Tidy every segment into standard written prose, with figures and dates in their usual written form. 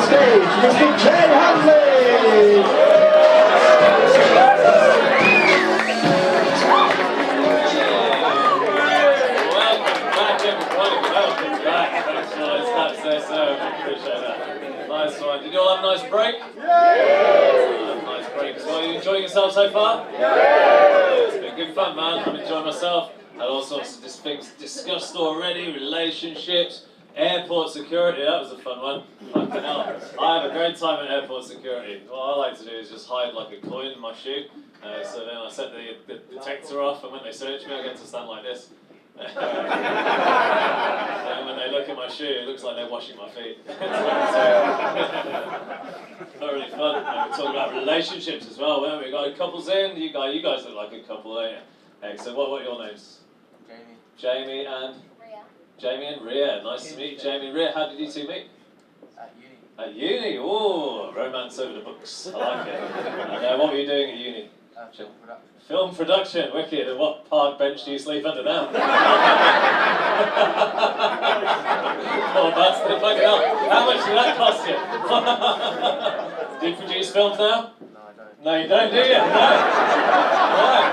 stage, Mr. Jay Handley! Nice one. Did you all have a nice break? Yeah! Nice break as well. Are you enjoying yourself so far? Yeah! It's been good fun, man. I'm enjoying myself. Had all sorts of things discussed already. Relationships, airport security. That was a fun one. Fucking hell. I have a great time at airport security. What I like to do is just hide like a coin in my shoe. So then I set the detector off, and when they search me, I get to stand like this. And when they look at my shoe, it looks like they're washing my feet. Not really fun. We're talking about relationships as well, weren't we? Got couples in. You guys look like a couple, don't you? Excellent. What are your names? Jamie. Jamie and? Rhea. Jamie and Rhea. Nice to meet you, Jamie and Rhea. How did you two meet? At uni. At uni? Ooh, romance over the books. I like it. And what were you doing at uni? Film production. Film production, wicked. And what park bench do you sleep under now? Oh, bastard, fucking hell. How much did that cost you? Do you produce films now? No, I don't. No, you don't, do you? No. Right.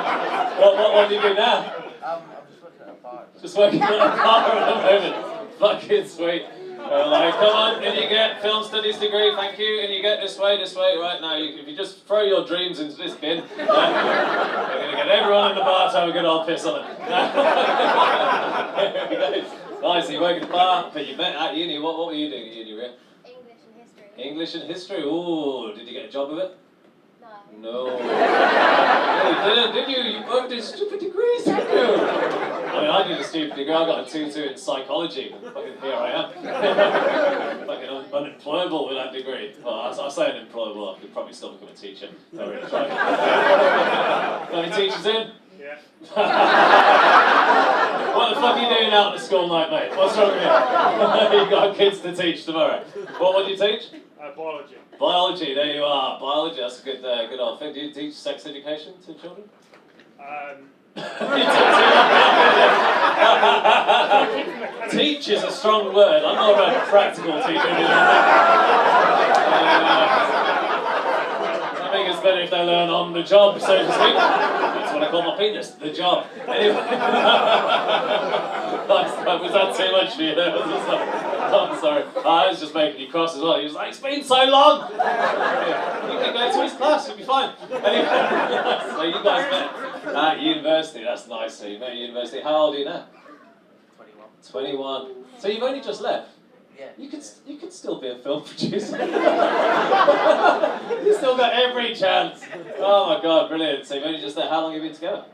What do you do now? I'm just working at a park. Just working at a bar at the moment. Fucking sweet. Like, come on, in you get, film studies degree, thank you, in you get, this way, right now, if you just throw your dreams into this bin, we're going to get everyone in the bar to have a good old piss on it. Nice, so you work at a bar, but you met at uni. What were you doing at uni, Rhea? English and history. English and history, ooh, did you get a job with it? No. No. No, you didn't, did you? You both did stupid degrees, didn't you? I mean, I did a stupid degree. I got a 2-2 in psychology. Fucking here I am. Fucking unemployable with that degree. Well, I say unemployable. I could probably still become a teacher. Don't really try. Got any teachers in? Yeah. What the fuck are you doing out at the school night, mate? What's wrong with you? You got kids to teach tomorrow. What do you teach? Biology. Biology, there you are. Biology, that's a good old thing. Do you teach sex education to children? Teach is a strong word. I'm not a practical teacher. I think it's better if they learn on the job, so to speak. That's what I call my penis, the job. Anyway. Was that too much for you? I'm sorry. I was just making you cross as well. He was like, it's been so long! You can go to his class, you'll be fine. Anyway, so you guys met at university, that's nice. So you met at university. How old are you now? 21. 21. So you've only just left? Yeah. You could still be a film producer. You still got every chance. Oh my god, brilliant. So you've only just there. How long have you been together?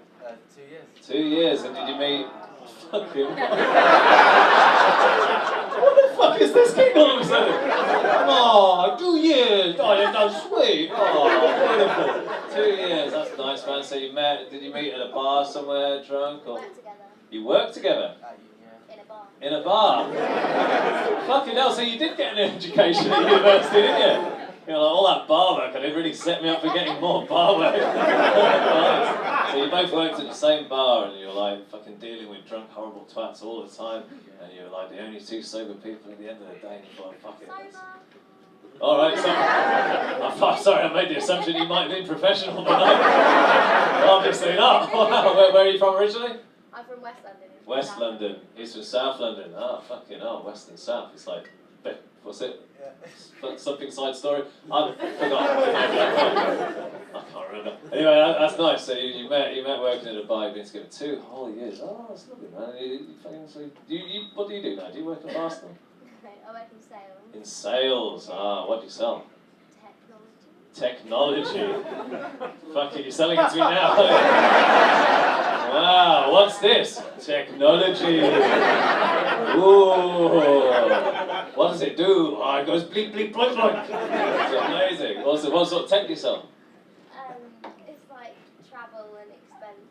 2 years. 2 years. And did you meet... Fuck him. What the fuck is this king all of a sudden? Oh, 2 years. Oh, you're so sweet. Oh, wonderful. 2 years. That's nice, man. So you met... Did you meet at a bar somewhere, drunk? Or... We worked together. You worked together? At uni, yeah. In a bar? Fucking hell, so you did get an education at university, didn't you? You know, like, all that bar work I did really set me up for getting more bar work. Nice. So you both worked at the same bar and you were like fucking dealing with drunk, horrible twats all the time. And you were like the only two sober people at the end of the day and you thought, fuck it. Alright, so I'm sorry, I made the assumption you might have been professional, but no. Obviously not. Wow, where are you from originally? I'm from West London. West London. He's from South London. Ah, fucking hell, West and South. It's like, what's it? Yeah. Something side story? I forgot. I can't remember. Anyway, that's nice. So you met working at a bar. You've been together 2 whole years. Oh, that's lovely, man. What do you do now? Do you work at Arsenal? I work in sales. In sales. Ah, what do you sell? Technology. Technology. Fucking, you're selling it to me now. Wow, what's this? Technology. Ooh. What does it do? Oh, it goes bleep, bleep, bloop, bloop. It's amazing. What sort of tech do you sell? It's like travel and expense.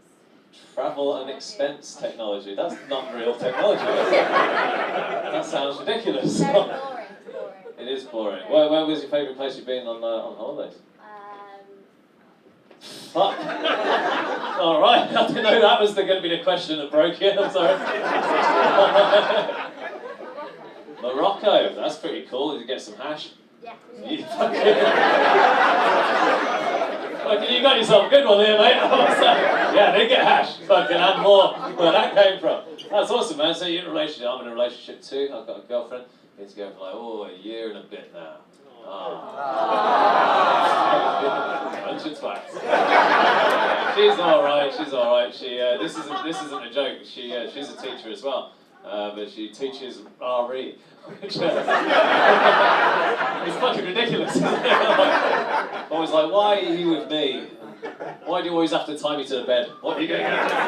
Travel and expense technology. That's not real technology. That sounds ridiculous. Very boring. It's boring. It is boring. Where was your favourite place you've been on holidays? Fuck. Alright, I didn't know that was going to be the question that broke you. I'm sorry. Morocco, that's pretty cool. Did you get some hash? Yeah. You fucking... Fucking, you got yourself a good one there, mate. Yeah, they get hash, fucking, and more where that came from. That's awesome, man. So you're in a relationship. I'm in a relationship too. I've got a girlfriend. Been together for like, a year and a bit now. Bunch of twats. She's alright, she's alright. This isn't a joke. She's a teacher as well. But she teaches RE. Which, it's fucking ridiculous. Always like, why are you with me? Why do you always have to tie me to the bed? What are you getting out of that?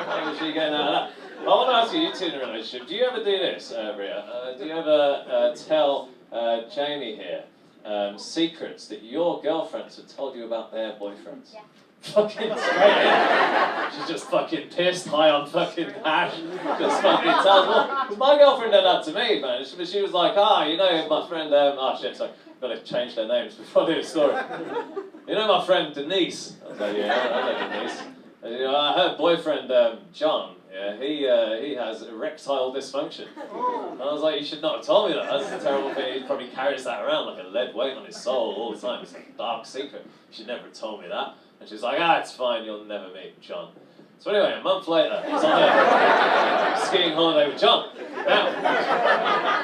What is she getting out of that? I want to ask you two in a relationship, do you ever do this, Ria? Do you ever tell Jamie here secrets that your girlfriends have told you about their boyfriends? Yeah. Fucking straight in. She's just fucking pissed, high on fucking hash. Just fucking tells me. Because my girlfriend did that to me, man. She was like, you know my friend, shit, sorry. Got to change their names before I do the story. You know my friend Denise? I was like, yeah, I know Denise. Her boyfriend, John, yeah, he has erectile dysfunction. And I was like, you should not have told me that. That's a terrible thing. He probably carries that around like a lead weight on his soul all the time. It's a dark secret. You should never have told me that. And she's like, it's fine, you'll never meet John. So anyway, a month later, he's on a skiing holiday with John. Now,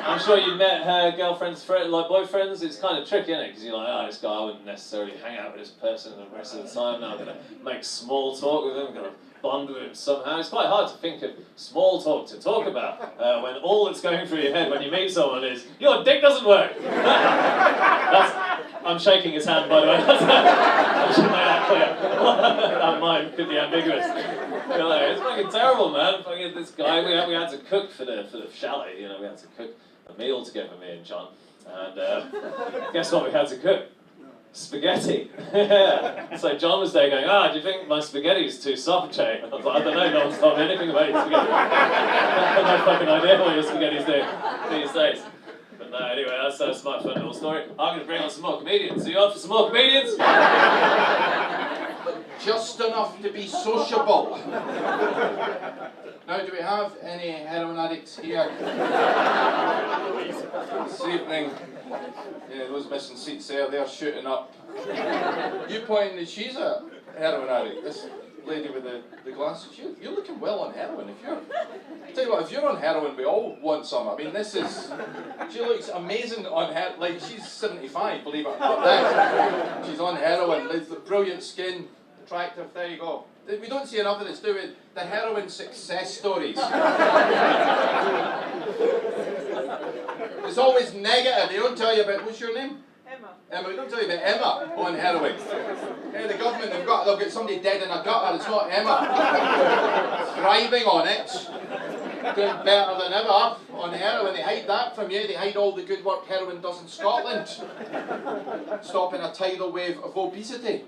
I'm sure you met her girlfriend's boyfriends. It's kind of tricky, isn't it? Because you're like, this guy, I wouldn't necessarily hang out with this person the rest of the time. Now I'm going to make small talk with him, I'm going to bond with him somehow. It's quite hard to think of small talk to talk about when all that's going through your head when you meet someone is, your dick doesn't work. I'm shaking his hand, by the way. I should make that clear. That mine could be ambiguous. It's fucking terrible, man. Fucking this guy, we had to cook for the chalet. We had to cook a meal together, me and John. And guess what we had to cook? Spaghetti. So John was there going, do you think my spaghetti is too soft, Jay? I was like, I don't know, no one's told me anything about your spaghetti. I have no fucking idea what your spaghetti's doing these days. But no, anyway, that's my fun little story. I'm going to bring on some more comedians. Are you up for some more comedians? Just enough to be sociable. Now, do we have any heroin addicts here? This evening, those missing seats there, they're shooting up. You pointing that she's a heroin addict. This lady with the glasses, you're looking well on heroin. Tell you what, if you're on heroin, we all want some. I mean, she looks amazing on heroin. Like, she's 75, believe it or not. She's on heroin, with the brilliant skin, attractive, there you go. We don't see enough of this, do we? The heroin success stories. It's always negative. They don't tell you about, what's your name? Emma, we don't tell you about Emma on heroin. The government, they've got somebody dead in a gutter, it's not Emma. Thriving on it. Doing better than ever on heroin. They hide that from you, they hide all the good work heroin does in Scotland. Stopping a tidal wave of obesity.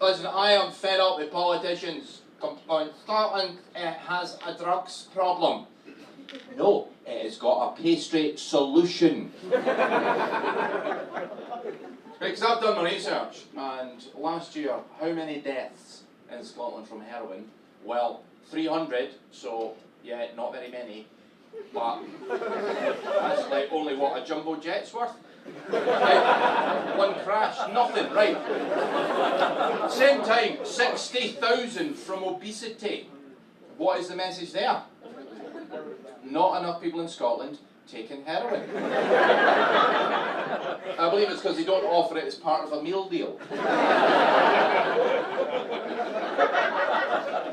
Listen, I am fed up with politicians going, Scotland has a drugs problem. No, it has got a pastry solution. Because I've done my research, and last year, how many deaths in Scotland from heroin? Well, 300, so yeah, not very many. But that's like only what a jumbo jet's worth. Right? One crash, nothing, right? Same time, 60,000 from obesity. What is the message there? Not enough people in Scotland taking heroin. I believe it's because they don't offer it as part of a meal deal.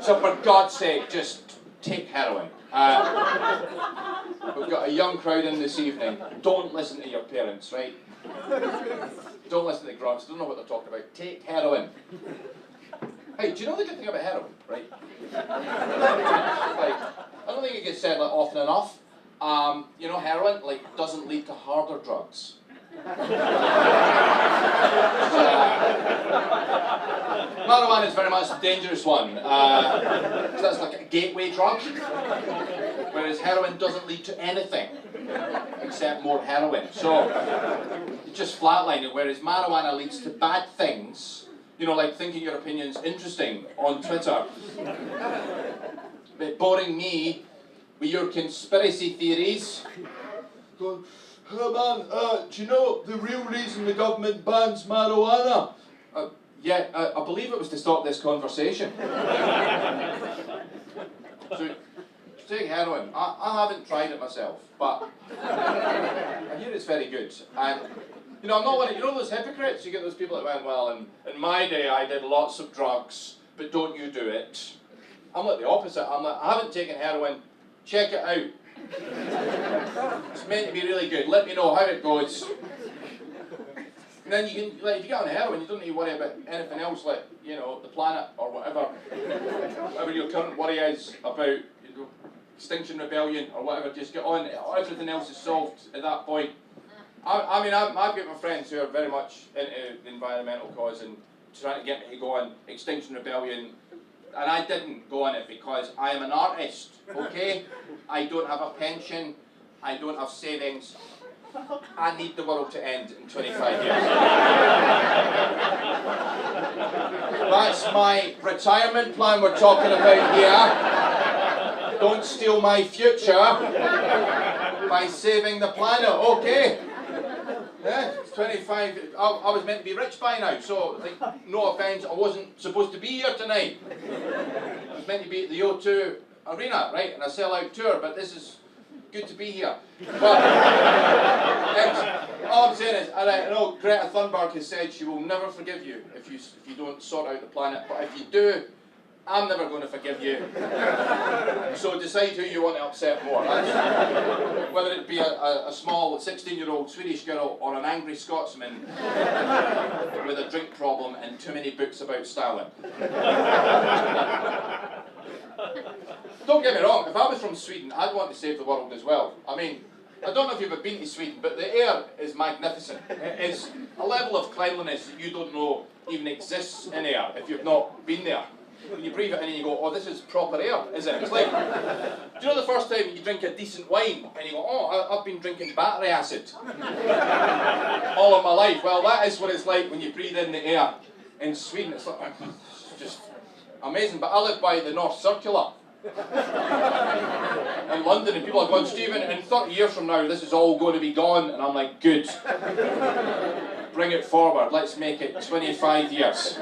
So for God's sake, just take heroin. We've got a young crowd in this evening. Don't listen to your parents, right? Don't listen to the grunts. Don't know what they're talking about. Take heroin. Hey, do you know the good thing about heroin, right? I don't think it gets said often enough. Heroin doesn't lead to harder drugs. Marijuana is very much a dangerous one. So that's like a gateway drug. Whereas heroin doesn't lead to anything except more heroin. So it's just flatlining. Whereas marijuana leads to bad things. Like thinking your opinion's interesting on Twitter. But boring me with your conspiracy theories. Going, "Hey man, do you know the real reason the government bans marijuana?" Yeah, I believe it was to stop this conversation. So, take heroin. I haven't tried it myself, but I hear it's very good. And you know, I'm not one of, you know those hypocrites. You get those people that went, well, in my day I did lots of drugs, but don't you do it? I'm like the opposite. I'm like, I haven't taken heroin. Check it out. It's meant to be really good. Let me know how it goes. And then you can, like, if you get on heroin, you don't need to worry about anything else, like, you know, the planet or whatever your current worry is about, you know, Extinction Rebellion or whatever. Just get on. Everything else is solved at that point. I mean, I've got my friends who are very much into the environmental cause and trying to get me to go on Extinction Rebellion, and I didn't go on it because I am an artist, okay? I don't have a pension, I don't have savings, I need the world to end in 25 years. That's my retirement plan we're talking about here. Don't steal my future by saving the planet, okay? Yeah, 25. I was meant to be rich by now, so like, no offence, I wasn't supposed to be here tonight. I was meant to be at the O2 Arena, right, and a sellout tour, but this is good to be here. But all I'm saying is, and I know Greta Thunberg has said she will never forgive you if you don't sort out the planet, but if you do, I'm never going to forgive you. So decide who you want to upset more. That's, whether it be a small 16-year-old Swedish girl or an angry Scotsman with a drink problem and too many books about Stalin. Don't get me wrong, if I was from Sweden, I'd want to save the world as well. I mean, I don't know if you've ever been to Sweden, but the air is magnificent. It is a level of cleanliness that you don't know even exists in air if you've not been there. When you breathe it in and you go, oh, this is proper air, is it? It's like, do you know the first time you drink a decent wine and you go, oh, I've been drinking battery acid all of my life. Well, that is what it's like when you breathe in the air in Sweden. It's like, it's just amazing. But I live by the North Circular in London, and people are going, Stephen, in 30 years from now, this is all going to be gone. And I'm like, good. Bring it forward. Let's make it 25 years.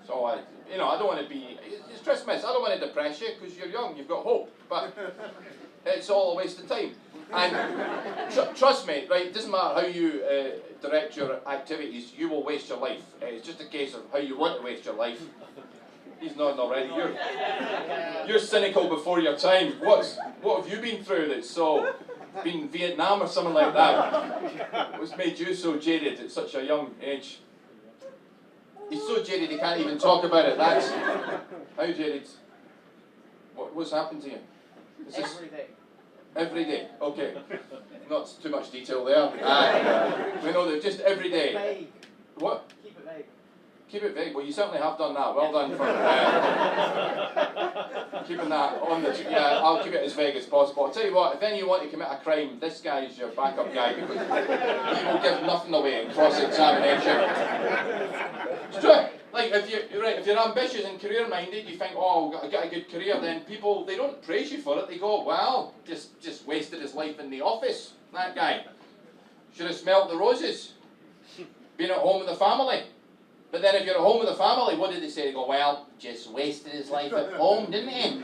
So, I don't want to be, it's Christmas, I don't want to depress you because you're young, you've got hope, but it's all a waste of time. And trust me, right, it doesn't matter how you direct your activities, you will waste your life. It's just a case of how you want to waste your life. He's nodding already. You're cynical before your time. What have you been through that's so, been Vietnam or something like that? What's made you so jaded at such a young age? He's so jaded he can't even talk about it. That's how jaded. What's happened to you? Every day. Every day. Okay. Not too much detail there. We know that just every day. Vague. What? Keep it vague. Keep it vague. Well, you certainly have done that. Well done for keeping that on the. Yeah, I'll keep it as vague as possible. I'll tell you what. If any of you want to commit a crime, this guy is your backup guy because he will give nothing away in cross-examination. It's true. Like if you're ambitious and career-minded, you think, oh, I'll get a good career. Then people, they don't praise you for it. They go, well, just wasted his life in the office. That guy should have smelt the roses. Been at home with the family. But then if you're at home with the family, what did they say? They go, well, just wasted his life at home, didn't he?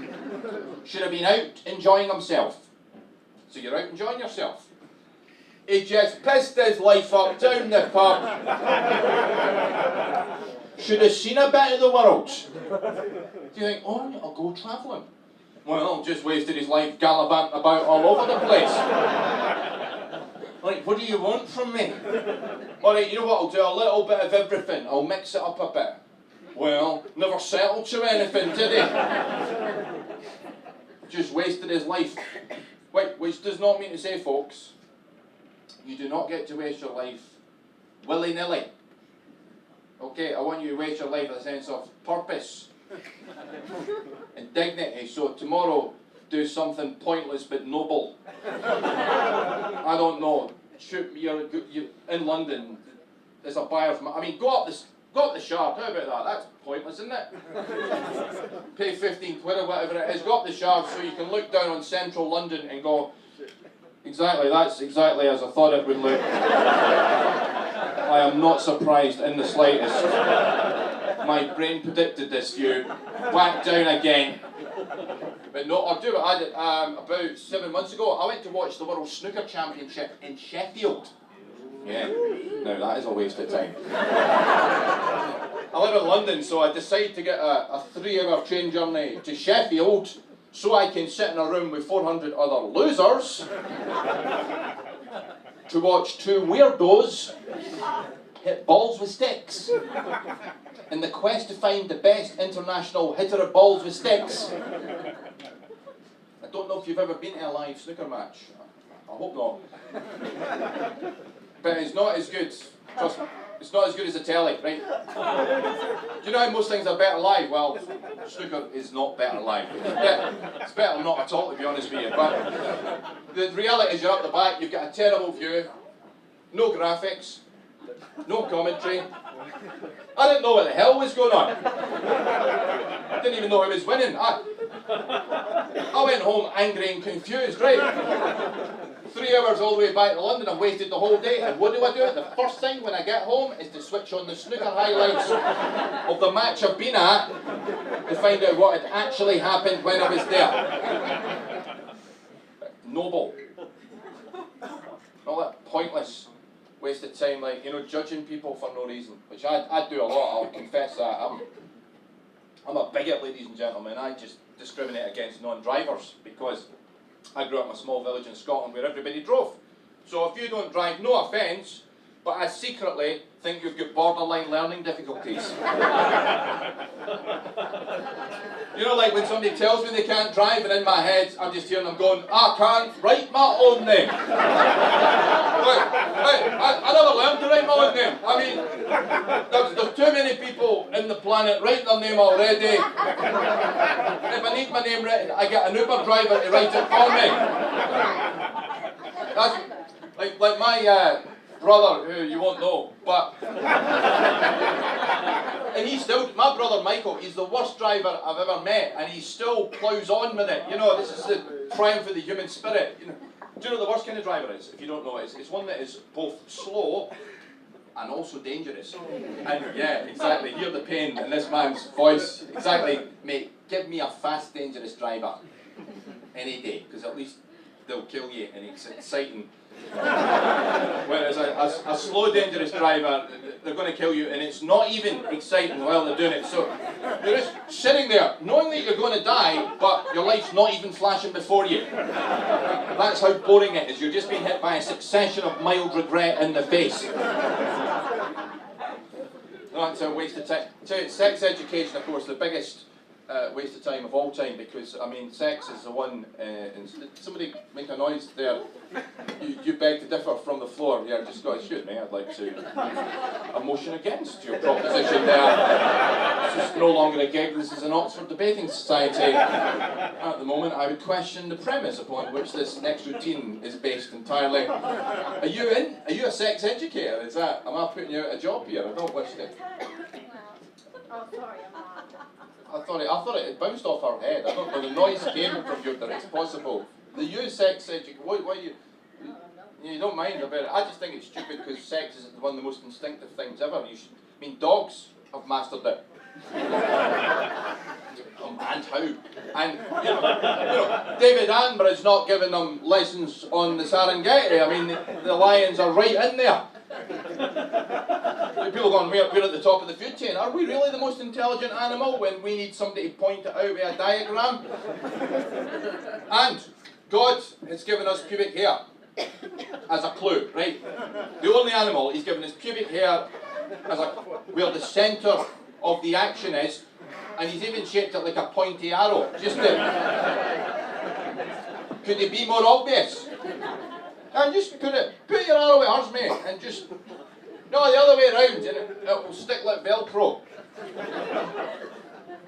Should have been out enjoying himself. So you're out enjoying yourself. He just pissed his life up down the pub. Should have seen a bit of the world. Do you think, oh, I'll go travelling? Well, just wasted his life gallivanting about all over the place. Like, what do you want from me? Alright, you know what, I'll do a little bit of everything. I'll mix it up a bit. Well, never settled to anything, did he? Just wasted his life. Wait, which does not mean to say, folks, you do not get to waste your life willy-nilly. Okay, I want you to waste your life with a sense of purpose and dignity. So tomorrow, do something pointless but noble. I don't know. You're in London. There's a buyer's. I mean, go up Got the shard, how about that? That's pointless, isn't it? Pay 15 quid or whatever it is, got the shard so you can look down on central London and go, exactly, that's exactly as I thought it would look. I am not surprised in the slightest. My brain predicted this view. Whack down again. But no, I'll do it. I did, about 7 months ago, I went to watch the World Snooker Championship in Sheffield. Yeah, no, that is a waste of time. I live in London, so I decided to get a 3-hour train journey to Sheffield so I can sit in a room with 400 other losers to watch two weirdos hit balls with sticks in the quest to find the best international hitter of balls with sticks. I don't know if you've ever been to a live snooker match. I hope not. But it's not as good. Trust me, it's not as good as a telly, right? Do you know how most things are better live? Well, snooker is not better live. It's better not at all, to be honest with you. But the reality is you're up the back, you've got a terrible view, no graphics, no commentary. I didn't know what the hell was going on. I didn't even know who was winning. I went home angry and confused, right? 3 hours all the way back to London, I've wasted the whole day. And what do? The first thing when I get home is to switch on the snooker highlights of the match I've been at to find out what had actually happened when I was there. Noble. All that pointless waste of time, like, you know, judging people for no reason, which I do a lot, I'll confess that. I'm a bigot, ladies and gentlemen. I just discriminate against non-drivers because I grew up in a small village in Scotland where everybody drove. So if you don't drive, no offence, but I secretly think you've got borderline learning difficulties. You know, like when somebody tells me they can't drive and in my head I'm just hearing them going, I can't write my own name. I never learned to write my own name. I mean, there's too many people in the planet writing their name already. If I need my name written, I get an Uber driver to write it for me. That's like my brother, who you won't know, but and he's still, my brother Michael, he's the worst driver I've ever met, and he still ploughs on with it. You know, this is the triumph of the human spirit. You know, do you know what the worst kind of driver is? If you don't know, it's one that is both slow and also dangerous. And yeah, exactly. Hear the pain in this man's voice. Exactly, mate. Give me a fast, dangerous driver any day, because at least they'll kill you, and it's exciting. Whereas a slow, dangerous driver, they're going to kill you, and it's not even exciting while they're doing it. So you're just sitting there, knowing that you're going to die, but your life's not even flashing before you. That's how boring it is. You're just being hit by a succession of mild regret in the face. That's a waste of time. Sex education, of course, the biggest waste of time of all time, because I mean, sex is the one. And somebody make a noise there. You beg to differ from the floor. Yeah, just got excuse me. I'd like to a motion against your proposition there. This is no longer a gig. This is an Oxford Debating Society. At the moment, I would question the premise upon which this next routine is based entirely. Are you in? Are you a sex educator? Is that? Am I putting you out of a job here? I don't wish to. Oh, sorry, I'm not. I thought it had bounced off her head. I don't know, the noise came from you, but it's possible. The you sex education, why you don't mind about it? I just think it's stupid because sex is one of the most instinctive things ever. I mean, dogs have mastered it. And how? And, you know, David Attenborough's not giving them lessons on the Serengeti. I mean, the lions are right in there. People going, we're at the top of the food chain. Are we really the most intelligent animal when we need somebody to point it out with a diagram? And God has given us pubic hair as a clue, right? The only animal he's given us pubic hair as where the centre of the action is, and he's even shaped it like a pointy arrow. Could it be more obvious? And just put your arrow at hers, mate, and just no, the other way around, and it will stick like Velcro.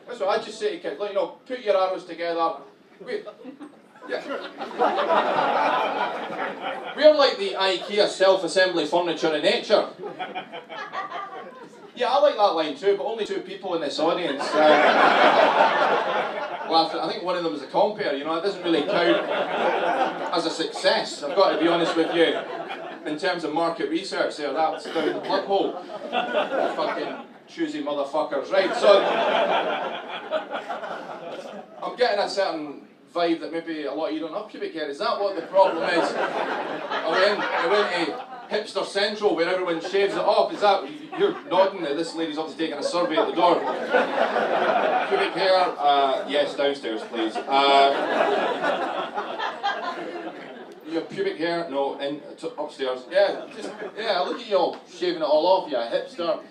That's what I just say to kids, like, you know, put your arrows together. Yeah. We're like the IKEA self-assembly furniture in nature. Yeah, I like that line too, but only 2 people in this audience. Laughed. I think one of them was a compere, you know, it doesn't really count as a success. I've got to be honest with you. In terms of market research there, that's down the plug hole. Fucking choosy motherfuckers. Right, so I'm getting a certain vibe that maybe a lot of you don't have pubic hair. Is that what the problem is? I went to Hipster Central where everyone shaves it off. Is that, you're nodding that this lady's obviously taking a survey at the door. Pubic hair, yes, downstairs please. You have pubic hair? No, upstairs. Yeah, look at you all shaving it all off, you hipster.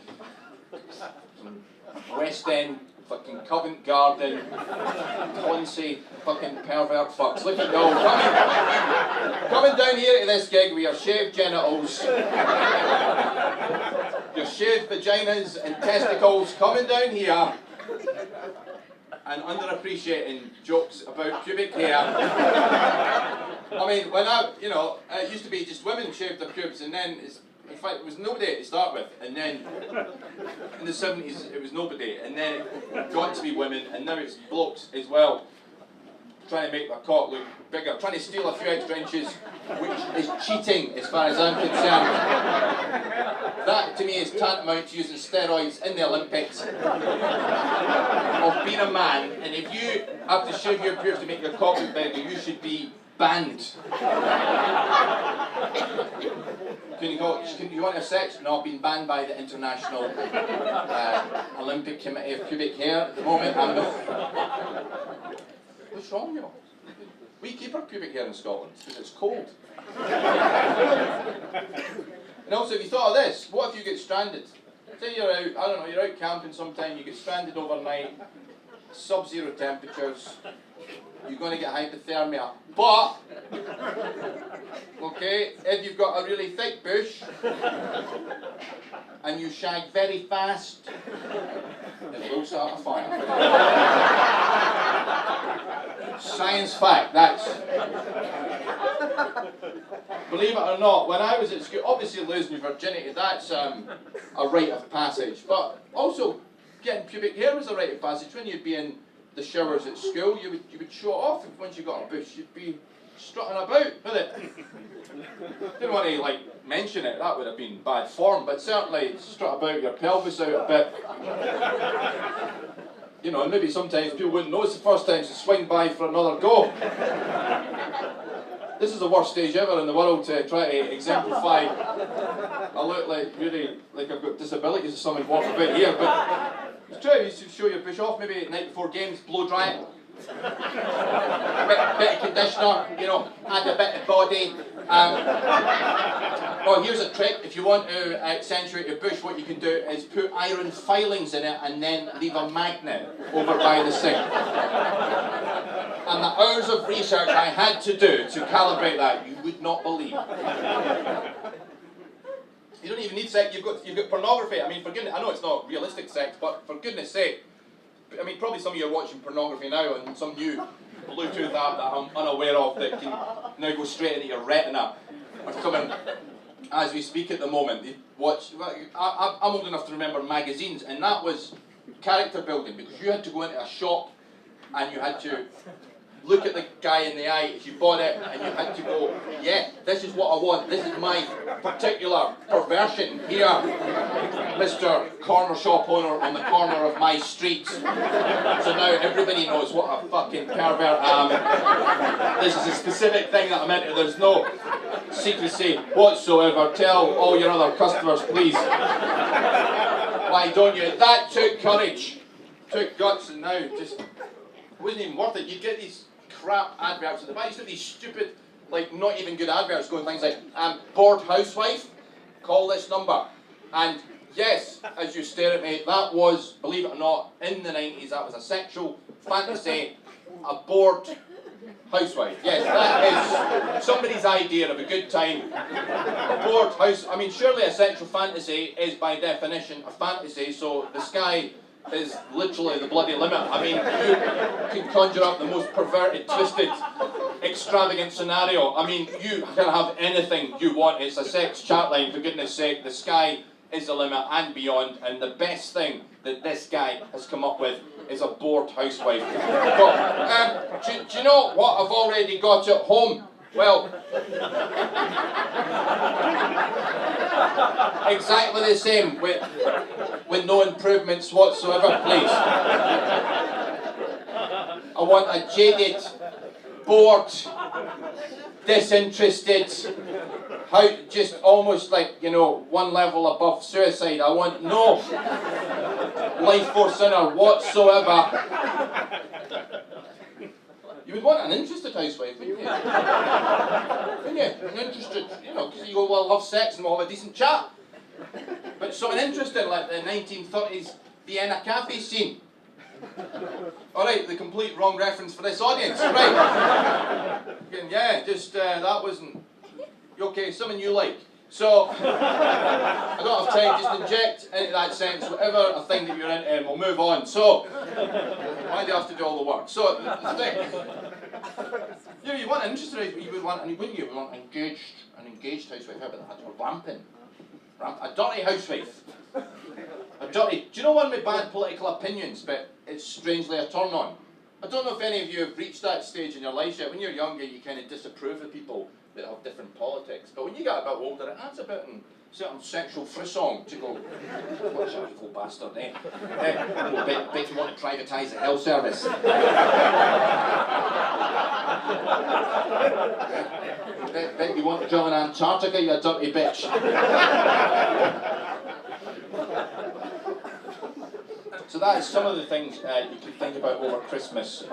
West End, fucking Covent Garden, Clancy, fucking pervert fucks. Look at you all coming down here to this gig with your shaved genitals, your shaved vaginas and testicles, coming down here and underappreciating jokes about pubic hair. I mean, when it used to be just women shaved their pubes, and then in fact it was nobody to start with, and then in the 70s it was nobody, and then it got to be women, and now it's blokes as well, trying to make their cock look bigger, trying to steal a few extra inches, which is cheating as far as I'm concerned. That to me is tantamount to using steroids in the Olympics of being a man, and if you have to shave your pubes to make your cock look bigger, you should be banned. Can you want to have sex? No, I've been banned by the International Olympic Committee of Pubic Hair at the moment. What's wrong with you? We keep our pubic hair in Scotland because it's cold. And also, have you thought of this? What if you get stranded? Say you're out, I don't know, you're out camping sometime, you get stranded overnight, sub-zero temperatures, you're going to get hypothermia. But, okay, if you've got a really thick bush, and you shag very fast, it will start a fire. Science fact, that's... Believe it or not, when I was at school, obviously losing your virginity, that's a rite of passage. But also, getting pubic hair was a rite of passage. When you'd be in the showers at school, you would show it off. Once you got a bush, you'd be strutting about with it. Didn't want to mention it, that would have been bad form, but certainly strut about your pelvis out a bit. You know, and maybe sometimes people wouldn't know it's the first time to swing by for another go. This is the worst stage ever in the world to try to exemplify. I look really like I've got disabilities or something walking about here, but it's true, you should show your bush off, maybe at night before games, blow dry it. Bit of conditioner, you know, add a bit of body. Well, here's a trick. If you want to accentuate your bush, what you can do is put iron filings in it and then leave a magnet over by the sink. And the hours of research I had to do to calibrate that, you would not believe. You don't even need sex, you've got pornography. I mean, for goodness, I know it's not realistic sex, but for goodness sake, I mean, probably some of you are watching pornography now and some new Bluetooth app that I'm unaware of that can now go straight into your retina. Are coming as we speak at the moment. I'm old enough to remember magazines, and that was character building because you had to go into a shop and you had to look at the guy in the eye if you bought it, and you had to go, yeah, this is what I want, this is my particular perversion here, Mr. Corner Shop owner on the corner of my street. So now everybody knows what a fucking pervert I am. This is a specific thing that I'm into, there's no secrecy whatsoever. Tell all your other customers, please. Why don't you? That took courage, took guts, and now just... It wasn't even worth it. You'd get these crap adverts at the back. You used to have these stupid, not even good adverts going things like, bored housewife, call this number. And yes, as you stare at me, that was, believe it or not, in the 90s, that was a sexual fantasy, a bored housewife. Yes, that is somebody's idea of a good time. A bored house, I mean, surely a sexual fantasy is by definition a fantasy, so the sky is literally the bloody limit. I mean, you can conjure up the most perverted, twisted, extravagant scenario. I mean, you can have anything you want. It's a sex chat line, for goodness sake. The sky is the limit and beyond, and the best thing that this guy has come up with is a bored housewife. But, do you know what I've already got at home? Well, exactly the same, with no improvements whatsoever, please. I want a jaded, bored, disinterested, just almost like, you know, one level above suicide. I want no life force in her whatsoever. You would want an interested housewife, wouldn't you? Wouldn't you? An interested, you know, because you go, well, love sex and we'll have a decent chat. But something interesting like the 1930s Vienna cafe scene. Alright, the complete wrong reference for this audience, right? Yeah, just, that wasn't... Okay, something you like. So, I don't have time, just inject into that sentence whatever a thing that you're into and we'll move on. So, why do you have to do all the work? So, the thing, you know, you want an interested, you would want, wouldn't you? You want an engaged housewife, how about that? Or rampant. A dirty housewife. A dirty, do you know one with bad political opinions, but it's strangely a turn on? I don't know if any of you have reached that stage in your life yet. When you're younger, you kind of disapprove of people that have different politics. But when you get a bit older, it adds a bit in certain sexual frisson to go, what's that evil bastard, eh? Bet you want to privatise the health service. bet you want to join Antarctica, you dirty bitch. So that is some of the things you could think about over Christmas.